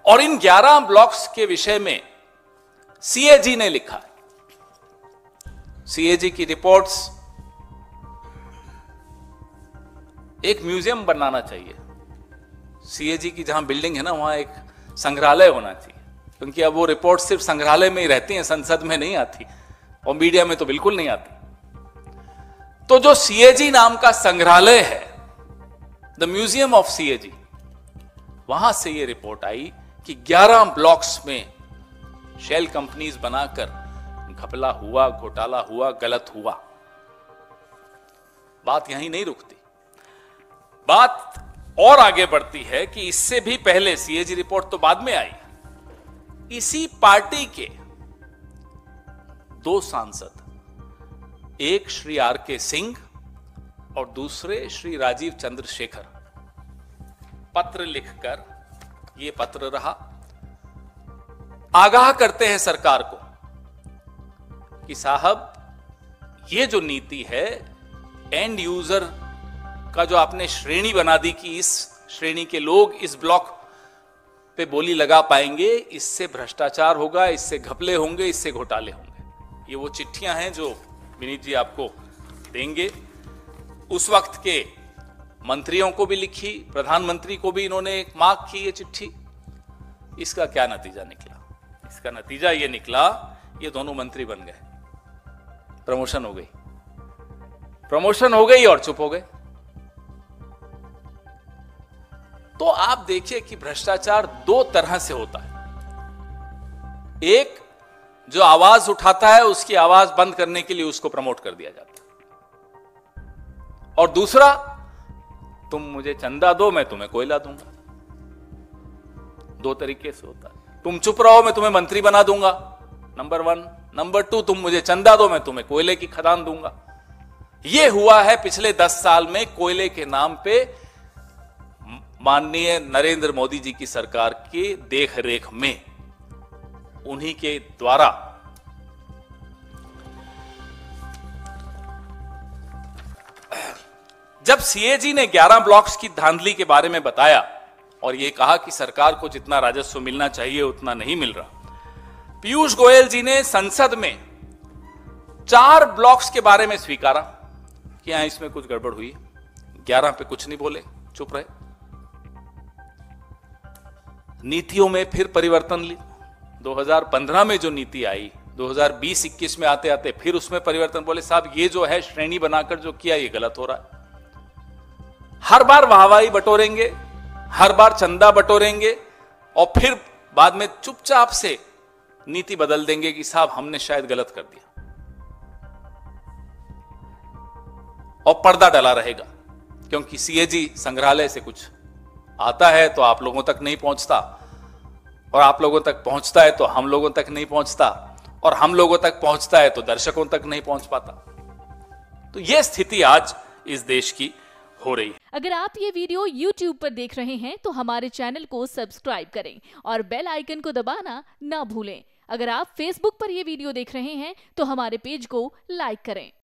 और इन 11 ब्लॉक्स के विषय में सीएजी ने लिखा है। सीएजी की रिपोर्ट्स एक म्यूजियम बनाना चाहिए। सीएजी की जहां बिल्डिंग है ना, वहां एक संग्रहालय होना चाहिए, क्योंकि अब वो रिपोर्ट सिर्फ संग्रहालय में ही रहती हैं, संसद में नहीं आती और मीडिया में तो बिल्कुल नहीं आती। तो जो सीएजी नाम का संग्रहालय है, द म्यूजियम ऑफ सीएजी, वहां से ये रिपोर्ट आई कि 11 ब्लॉक्स में शेल कंपनीज बनाकर घपला हुआ, घोटाला हुआ, गलत हुआ। बात यहीं नहीं रुकती, बात और आगे बढ़ती है कि इससे भी पहले, सीएजी रिपोर्ट तो बाद में आई, इसी पार्टी के 2 सांसद, एक श्री आर.के. सिंह और दूसरे श्री राजीव चंद्रशेखर, पत्र लिखकर, यह पत्र रहा, आगाह करते हैं सरकार को कि साहब ये जो नीति है, एंड यूजर का जो आपने श्रेणी बना दी कि इस श्रेणी के लोग इस ब्लॉक पे बोली लगा पाएंगे, इससे भ्रष्टाचार होगा, इससे घपले होंगे, इससे घोटाले होंगे। ये वो चिट्ठियां हैं जो विनीत जी आपको देंगे। उस वक्त के मंत्रियों को भी लिखी, प्रधानमंत्री को भी इन्होंने एक मार्क की ये चिट्ठी। इसका क्या नतीजा निकला? इसका नतीजा ये निकला, ये दोनों मंत्री बन गए, प्रमोशन हो गई, प्रमोशन हो गई और चुप हो गए। तो आप देखिए कि भ्रष्टाचार 2 तरह से होता है। एक, जो आवाज उठाता है उसकी आवाज बंद करने के लिए उसको प्रमोट कर दिया जाता है, और दूसरा, तुम मुझे चंदा दो, मैं तुम्हें कोयला दूंगा। 2 तरीके से होता है। तुम चुप रहो, मैं तुम्हें मंत्री बना दूंगा, नंबर 1। नंबर 2, तुम मुझे चंदा दो, मैं तुम्हें कोयले की खदान दूंगा। यह हुआ है पिछले 10 साल में कोयले के नाम पे माननीय नरेंद्र मोदी जी की सरकार के देखरेख में, उन्हीं के द्वारा। जब सीएजी ने 11 ब्लॉक्स की धांधली के बारे में बताया और यह कहा कि सरकार को जितना राजस्व मिलना चाहिए उतना नहीं मिल रहा, पीयूष गोयल जी ने संसद में 4 ब्लॉक्स के बारे में स्वीकारा कि यहां इसमें कुछ गड़बड़ हुई। 11 पे कुछ नहीं बोले, चुप रहे। नीतियों में फिर परिवर्तन ली। 2015 में जो नीति आई, 2020-21 में आते आते फिर उसमें परिवर्तन। बोले साहब ये जो है श्रेणी बनाकर जो किया ये गलत हो रहा है। हर बार वाहवाही बटोरेंगे, हर बार चंदा बटोरेंगे और फिर बाद में चुपचाप से नीति बदल देंगे कि साहब हमने शायद गलत कर दिया, और पर्दा डला रहेगा। क्योंकि सीएजी संग्रहालय से कुछ आता है तो आप लोगों तक नहीं पहुंचता, और आप लोगों तक पहुंचता है तो हम लोगों तक नहीं पहुंचता, और हम लोगों तक पहुंचता है तो दर्शकों तक नहीं पहुंच पाता। तो यह स्थिति आज इस देश की हो रही है। अगर आप ये वीडियो YouTube पर देख रहे हैं तो हमारे चैनल को सब्सक्राइब करें और बेल आइकन को दबाना ना भूलें। अगर आप Facebook पर ये वीडियो देख रहे हैं तो हमारे पेज को लाइक करें।